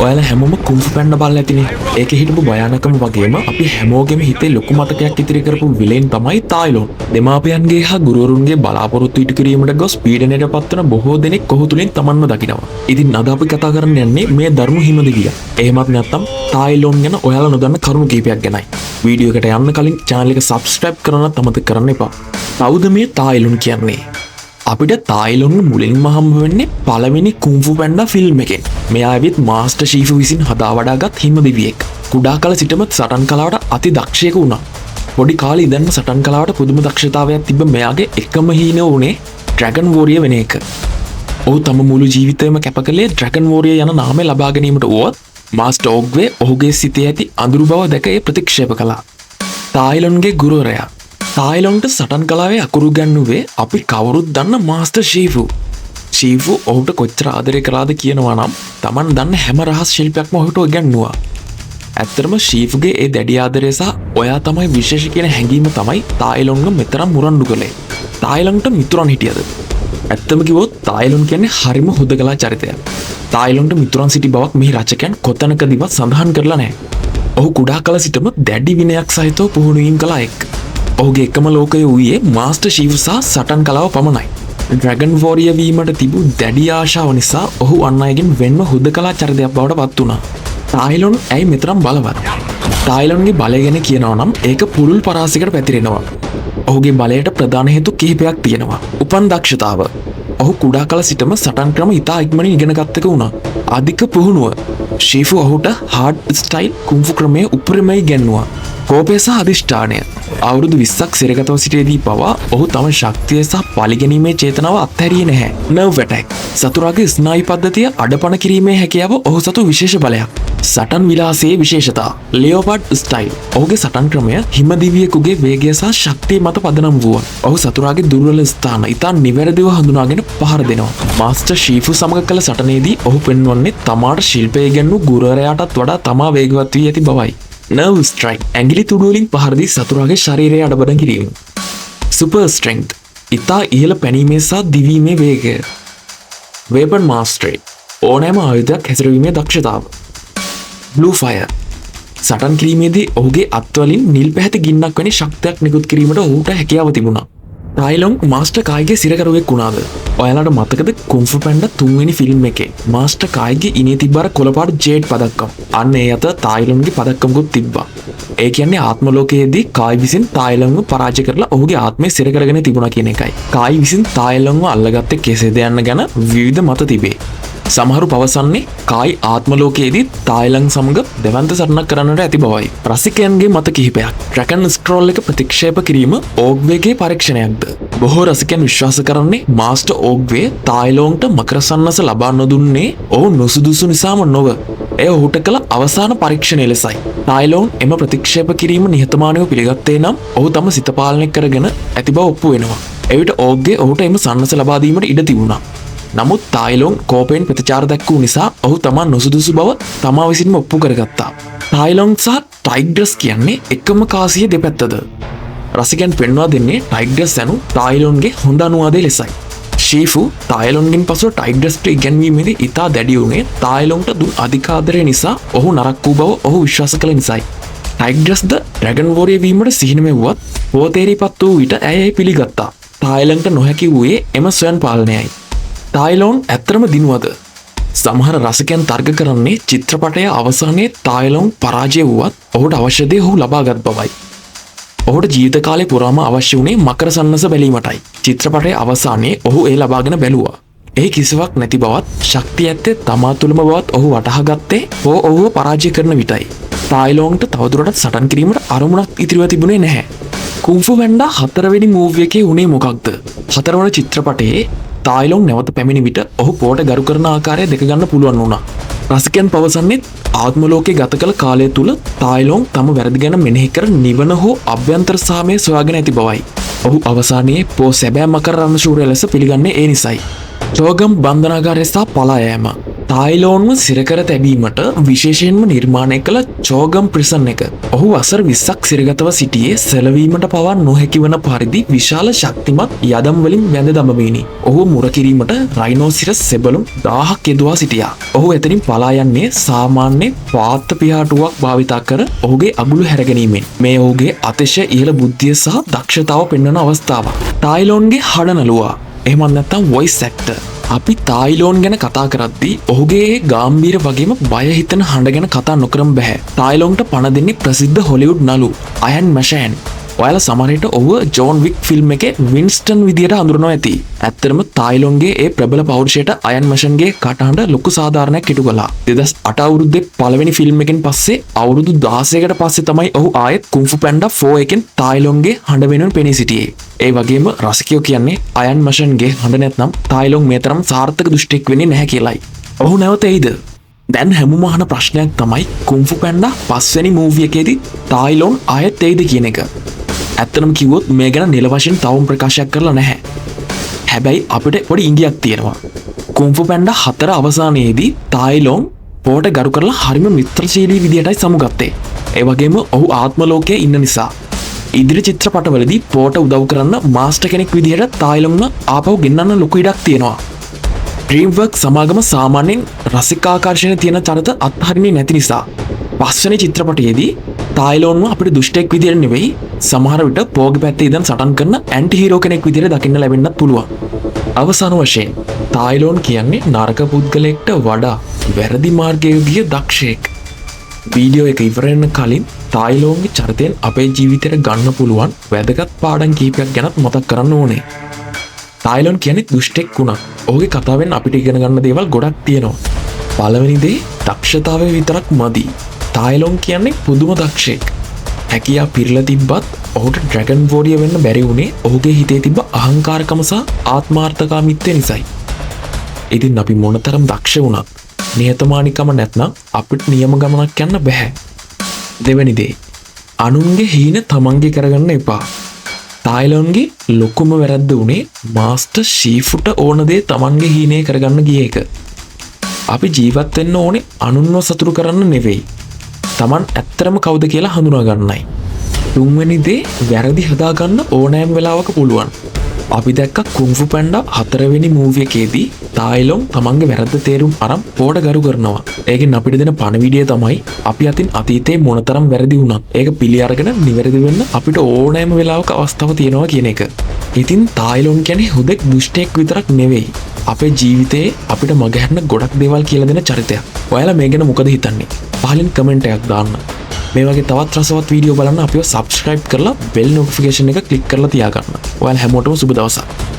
ඔයාලා හැමෝම කුන්ෆු පැන්න බලලා ඇතිනේ. ඒකේ හිටපු භයානකම වගේම අපි හැමෝගෙම හිතේ ලොකු මතකයක් ඉතිරි කරපු විලෙන් තමයි තායිලෝන්. දෙමාපියන්ගේ හා ගුරුවරුන්ගේ බලාපොරොත්තු ඉටු කිරීමට ගොස් පීඩනයට පත්වන බොහෝ දෙනෙක් කොහු තුලින් තමන්ව දකිනවා. ඉතින් අද අපි කතා කරන්න යන්නේ මේ ධර්ම හිමදිවිය. එහෙමත් නැත්නම් තායිලෝන් ගැන ඔයාලා නොදන්න කරුණු කීපයක් ගැනයි. වීඩියෝ එකට යන්න කලින් channel එක subscribe කරන්නත් අමතක කරන්න එපා. කවුද මේ තායිලෝන් කියන්නේ? අපිට තායිලෝන් මුලින්ම හම්බ වෙන්නේ පළවෙනි කුන්ෆු පැන්ඩා ෆිල්ම් එකෙන්. මෙයා ඇවිත් මාස්ටර් ෂීෆු විසින් හදා වඩාගත් හිමදිවියෙක්. කුඩා කල සිටම සටන් කලාවට අති දක්ෂයෙකු වුණා. පොඩි කාලේ ඉඳන්ම සටන් කලාවට පුදුම දක්ෂතාවයක් තිබ්බ මෙයාගේ එකම හීනය වුණේ ඩ්‍රැගන් වෝරියර් වෙන එක. ඔහු තම මුළු ජීවිතයම කැප කළේ ඩ්‍රැගන් වෝරියර් යන නාමය ලබා ගැනීමට වුවත් මාස්ටර් ඕග්වේ ඔහුගේ සිතේ ඇති අඳුරු බව දැක ඒ ප්‍රතික්ෂේප කළා. තායිලෝන්ගේ ගුරුවරයා තායිලෝන්ට සටන් කලාවේ අකුරු ගන්නුවේ අපි කවුරුත් දන්න මාස්ටර් ෂීෆු. ෂීෆු ඔහුට කොච්චර ආදරය කළාද කියනවා නම් Taman දන්න හැම රහස් ශිල්පයක්ම ඔහුට ඉගැන්නුවා. ඇත්තටම ෂීෆුගේ ඒ දැඩි ආදරය සහ ඔයා තමයි විශේෂ කියන හැඟීම තමයි තායිලෝන්ව මෙතරම් මුරණ්ඩු කළේ. තායිලෝන්ට මිතුරන් හිටියද? ඇත්තම කිව්වොත් තායිලෝන් කියන්නේ හරිම හුදකලා චරිතයක්. තායිලෝන්ට මිතුරන් සිටි බවක් මේ රචකයන් කොතැනකදීවත් සඳහන් කරලා නැහැ. ඔහු කුඩා කල සිටම දැඩි විනයක් සහිතව පුහුණු වීම කළා එක්. ඔහුගේ එකම ලෝකය වූයේ මාස්ටර් ෂීෆු සහ සටන් කලාව පමණයි. ඩ්‍රැගන් වෝරියර් වීමට තිබූ දැඩි ආශාව නිසා ඔහු අන් අයගෙන් වෙන්ව හුදකලා චරිතයක් බවට පත් වුණා. තායිලෝන් ඇයි මෙතරම් බලවත්? තායිලෝන්ගේ බලය ගැන කියනවා නම් ඒක පුළුල් පරාසයකට පැතිරෙනවා. ඔහුගේ බලයට ප්‍රධාන හේතු කිහිපයක් තියෙනවා. උපන් දක්ෂතාව. ඔහු කුඩා කල සිටම සටන් ක්‍රම ඉතා ඉක්මනින් ඉගෙන ගත්තක වුණා. අධික පුහුණුව. ෂීෆු ඔහුට හાર્ඩ් ස්ටයිල් කුන්ෆු ක්‍රමයේ උපරිමයි ඉගෙනුවා. කෝපය සහ අධිෂ්ඨානය. අවුරුදු 20ක් සිරගතව සිටියේදී පවා ඔහු තම ශක්තිය සහ පරිගැනීමේ චේතනාව අත්හැරියේ නැහැ. Nerve attack. සතුරාගේ ස්නායු පද්ධතිය අඩපණ කිරීමේ හැකියාව ඔහු සතු විශේෂ බලයක්. සටන් විලාසයේ විශේෂතා. ලියෝපාඩ් ස්ටයිල්. ඔහුගේ සටන් ක්‍රමය හිමදිවියෙකුගේ වේගය සහ ශක්තිය මත පදනම් වුවා. ඔහු සතුරාගේ දුර්වල ස්ථාන ඉතා නිවැරදිව හඳුනාගෙන පහර දෙනවා. මාස්ටර් ෂීෆු සමග කළ සටනේදී ඔහු පෙන්වන්නේ තමාට ශිල්පය ඉගෙනු ගුරුවරයාටත් වඩා තමා වේගවත් වී ඇති බවයි. Nerve strike. ඇඟිලි තුඩු වලින් පහර දී සතුරාගේ ශරීරය අඩබඩ කිරීම. සුපර් ස්ට්‍රෙන්ග්ත්. ඉතා ඉහළ පැනීමේ සහ දිවීමේ වේගය. වෙපන් මාස්ටරි. ඕනෑම ආයුධයක් හැසිරවීමේ දක්ෂතාව. Blue fire. සටන් කිරීමේදී ඔහුගේ අත්වලින් නිල් පැහැති ගින්නක් වැනි ශක්තියක් නිකුත් කිරීමට ඔහුට හැකියාව තිබුණා. තායිලෝන් මාස්ටර් කායිගේ සිරකරුවෙක් වුණාද? ඔයාලට මතකද කුන්ෆු පැන්ඩා 3 වෙනි ෆිල්ම් එකේ මාස්ටර් කායිගේ ඉනේ තිබ්බර කොළපාට ජේඩ් පදක්කම්. අන්න ඒ අතර තායිලෝන්ගේ පදක්කමකුත් තිබ්බා. ඒ කියන්නේ ආත්ම ලෝකයේදී කායි විසින් තායිලෝන්ව පරාජය කරලා ඔහුගේ ආත්මය සිර කරගෙන තිබුණා කියන එකයි. කායි විසින් තායිලෝන්ව අල්ලගත්තේ කෙසේද යන්න ගැන විවිධ මත තිබේ. සමහරු පවසන්නේ කායි ආත්ම ලෝකයේදී තායිලන් සමග දෙවන්ත සටනක් කරන්නට ඇති බවයි. රසිකයන්ගේ මත කිහිපයක්. ඩ්‍රැගන් ස්ක්‍රෝල් එක ප්‍රතික්ෂේප කිරීම ඕග්වේගේ පරීක්ෂණයක්ද? බොහෝ රසිකයන් විශ්වාස කරන්නේ මාස්ටර් ඕග්වේ තායිලෝන්ට මකර සන්නස ලබා නොදුන්නේ ඔහු නුසුදුසු නිසාම නොව. එය ඔහුට කළ අවසාන පරීක්ෂණය ලෙසයි. තායිලෝන් එම ප්‍රතික්ෂේප කිරීම නිහතමානීව පිළිගත්තේ නම් ඔහු තම සිත පාලනය කරගෙන ඇති බව ඔප්පු වෙනවා. එවිට ඕග්ගේ ඔහුට එම සන්නස ලබා දීමට ඉඩ තිබුණා. නමුත් තායිලෝන් කෝපයෙන් ප්‍රතිචාර දැක්වූ නිසා ඔහු තමා නුසුදුසු බව තමා විසින්ම ඔප්පු කරගත්තා. තායිලෝන් සහ ටයිග්‍රස් කියන්නේ එකම කාසිය දෙපැත්තද? රසිකයන් පෙන්වා දෙන්නේ ටයිග්‍රස් යනු තායිලෝන්ගේ හොඳ අනුවාදය ලෙසයි. ෂීෆු තායිලෝන්ගෙන් පසුව ටයිග්‍රස්ට ඉගැන්වීමේදී ඉතා දැඩි වුණේ තායිලෝන්ට දුන් අධිකාදරය නිසා ඔහු නරක් වූ බව ඔහු විශ්වාස කළ නිසායි. ටයිග්‍රස්ද ඩ්‍රැගන් වෝරියර් වීමට සිහින මෙව්වත් පොතේරිපත් වූ විට ඇය එය පිළිගත්තා. තායිලන්ට නොහැකි වූයේ එම ස්වයන් පාලනයයි. තායිලෝන් ඇත්තරම දිනුවද? සමහර රසිකයන් තර්ක කරන්නේ චිත්‍රපටය අවසානයේ තායිලෝන් පරාජය වුවත් ඔහුට අවශ්‍ය දේ ඔහු ලබාගත් බවයි. ඔහුට ජීවිත කාලය පුරාම අවශ්‍ය වුණේ මකර සන්නස බැලීමටයි. චිත්‍රපටයේ අවසානයේ ඔහු ඒ ලබාගෙන බැලුවා. ඒ කිසිවක් නැති බවත් ශක්තිය ඇත්තේ තමා තුළම බවත් ඔහු වටහා ගත්තේ ඔහුව පරාජය කරන විටයි. තායිලෝන්ට තවදුරටත් සටන් කිරීමට අරමුණක් ඉතිරිව තිබුණේ නැහැ. කුන්ෆු පැන්ඩා 4 වෙනි මූවි එකේ උනේ මොකක්ද? 4 වන චිත්‍රපටයේ තායිලෝන් නැවත පැමිණි විට ඔහු පොට ගරු කරන ආකාරය දෙක ගන්න පුළුවන් වුණා. රසිකයන් පවසන්නේ ආත්ම ලෝකයේ ගත කළ කාලය තුල තායිලෝන් තම වැරදි ගැන මෙනෙහි කර නිවන හෝ අභ්‍යන්තර සාමය සොයාගෙන ඇති බවයි. ඔහු අවසානයේ පෝ සැබෑ මකර රණ ශූරය ලෙස පිළිගන්නේ ඒ නිසයි. චෝගම් බන්ධනාගාරය සහ පලා යෑම. තායිලෝන්ව සිරකර තැබීමට විශේෂයෙන්ම නිර්මාණය කළ චෝගම් ප්‍රිසන් එක. ඔහු වසර 20ක් සිරගතව සිටියේ සැලවීමට පවා නොහැකි වන පරිදි විශාල ශක්තිමත් යදම් වලින් වැඳ දමමිනි. ඔහු මුරකිරීමට රයිනෝසිරස් සෙබළුම් 1000ක් යෙදුවා සිටියා. ඔහු එතනින් පලා යන්නේ සාමාන්‍ය පාත්ත පිහාටුවක් භාවිතා කර ඔහුගේ අගුළු හැරගැනීමෙන්. මේ ඔහුගේ අතිශය ඉහළ බුද්ධිය සහ දක්ෂතාව පෙන්වන අවස්ථාවක්. තායිලෝන්ගේ හඩනලුවා. එහෙමත් නැත්නම් වොයිස් ඇක්ටර්. අපි තායිලෝන් ගැන කතා කරද්දී ඔහුගේ ගාම්භීර වගේම බය හිතෙන හඬ ගැන කතා නොකරම බැහැ. තායිලෝන්ට පණ දෙන්නේ ප්‍රසිද්ධ හොලිවුඩ් නළු අයන් මෂෑන්. ඔයාලා සමහර විට ඔහුව ජෝන් වික් ෆිල්ම් එකේ වින්ස්ටන් විදියට හඳුනනවා ඇති. ඇත්තටම තායිලෝන්ගේ ඒ ප්‍රබල පෞරුෂයට අයන් මෂන්ගේ කටහඬ ලොකු සාධාරණයක් ඉටු කළා. 2008 අවුරුද්දේ පළවෙනි ෆිල්ම් එකෙන් පස්සේ අවුරුදු 16කට පස්සේ තමයි ඔහු ආයෙත් කුන්ෆු පැන්ඩා 4 එකෙන් තායිලෝන්ගේ හඬ වෙනුවෙන් පෙනී සිටියේ. ඒ වගේම රසිකයෝ කියන්නේ අයන් මෂන්ගේ හඬ නැත්නම් තායිලෝන් මේ තරම් සාර්ථක දුෂ්ටෙක් වෙන්නේ නැහැ කියලායි. ඔහු නැවත එයිද? දැන් හැමෝම අහන ප්‍රශ්නයක් තමයි කුන්ෆු පැන්ඩා 5 වෙනි මූවි එකේදී තායිලෝන් ආයෙත් එයිද කියන එක. ඇත්තටම කිව්වොත් මේ ගැන නිල වශයෙන් තවම ප්‍රකාශයක් කරලා නැහැ. හැබැයි අපිට පොඩි ඉඟියක් තියෙනවා. කුන්ෆු පැන්ඩා 4 අවසානයේදී තායිලෝන් පෝට ගරු කරලා හරිම මිත්‍රශීලී විදියටයි සමුගත්තේ. ඒ වගේම ඔහු ආත්ම ලෝකයේ ඉන්න නිසා ඉදිරි චිත්‍රපටවලදී පෝට උදව් කරන්න මාස්ටර් කෙනෙක් විදිහට තායිලෝන්ව ආපහු ගෙන්නන්න ලොකු ඉඩක් තියෙනවා. ඩ්‍රීම්වර්ක් සමාගම සාමාන්‍යයෙන් රසිකාකර්ෂණ තියෙන චරිත අත්හරින්නේ නැති නිසා 5 වෙනි චිත්‍රපටයේදී තායිලෝන්ව අපිට දුෂ්ටෙක් විදියට නෙවෙයි සමහර විට පෝගේ පැත්තේ ඉඳන් සටන් කරන ඇන්ටි හීරෝ කෙනෙක් විදියට දකින්න ලැබෙන්නත් පුළුවන්. අවසාන වශයෙන් තායිලෝන් කියන්නේ නරක පුද්ගලයෙක්ට වඩා වැරදි මාර්ගයේ ගිය දක්ෂයෙක්. වීඩියෝ එක ඉවර වෙන්න කලින් තායිලෝන්ගේ චරිතයෙන් අපේ ජීවිතයට ගන්න පුළුවන් වැදගත් පාඩම් කීපයක් ගැනත් මතක් කරන්න ඕනේ. තායිලෝන් කියන්නේ දුෂ්ටෙක් වුණා. ඔහුගේ කතාවෙන් අපිට ඉගෙන ගන්න දේවල් ගොඩක් තියෙනවා. පළවෙනි දේ දක්ෂතාවය විතරක් මදි. තායිලෝන් කියන්නේ පුදුම දක්ෂයෙක්. හැකියා පිරලා තිබ්බත් ඔහුට ඩ්‍රැගන් වෝරියර් වෙන්න බැරි වුණේ ඔහුගේ හිතේ තිබ්බ අහංකාරකම සහ ආත්මාර්ථකාමීත්වය නිසායි. ඉතින් අපි මොනතරම් දක්ෂ වුණත් නිහතමානීකම නැත්නම් අපිට නියම ගමනක් යන්න බෑ. දෙවෙනි දේ අනුන්ගේ හීන තමන්ගේ කරගන්න එපා. තායිලෝන්ගේ ලොකුම වැරද්ද උනේ මාස්ටර් ෂීෆුට ඕන දේ තමන්ගේ හීනේ කරගන්න ගිය එක. අපි ජීවත් වෙන්න ඕනේ අනුන්ව සතුටු කරන්න නෙවෙයි. තමන් ඇත්තරම කවුද කියලා හඳුනා ගන්නයි. තුන්වෙනි දේ වැරදි හදාගන්න ඕනෑම වෙලාවක පුළුවන්. අපි දැක්ක කුන්ෆු පැන්ඩා 4 වෙනි මූවි එකේදී තායිලෝන් තමන්ගේ වැරද්ද තේරුම් අරන් පොඩ ගරු කරනවා. ඒකෙන් අපිට දෙන පණවිඩිය තමයි අපි අතින් අතීතේ මොනතරම් වැරදි වුණත් ඒක පිළි අරගෙන නිවැරදි වෙන්න අපිට ඕනෑම වෙලාවක අවස්ථාව තියෙනවා කියන එක. ඉතින් තායිලෝන් කියන්නේ හුදෙක් දුෂ්ටයෙක් විතරක් නෙවෙයි. අපේ ජීවිතේ අපිට මගහැරන ගොඩක් දේවල් කියලා දෙන චරිතයක්. ඔයාලා මේ ගැන මොකද හිතන්නේ? පහලින් කමෙන්ට් එකක් දාන්න. මේ වගේ තවත් රසවත් වීඩියෝ බලන්න අපිව සබ්ස්ක්‍රයිබ් කරලා බෙල් නොටිෆිකේෂන් එක ක්ලික් කරලා තියාගන්න. ඔයාලා හැමෝටම සුබ දවසක්.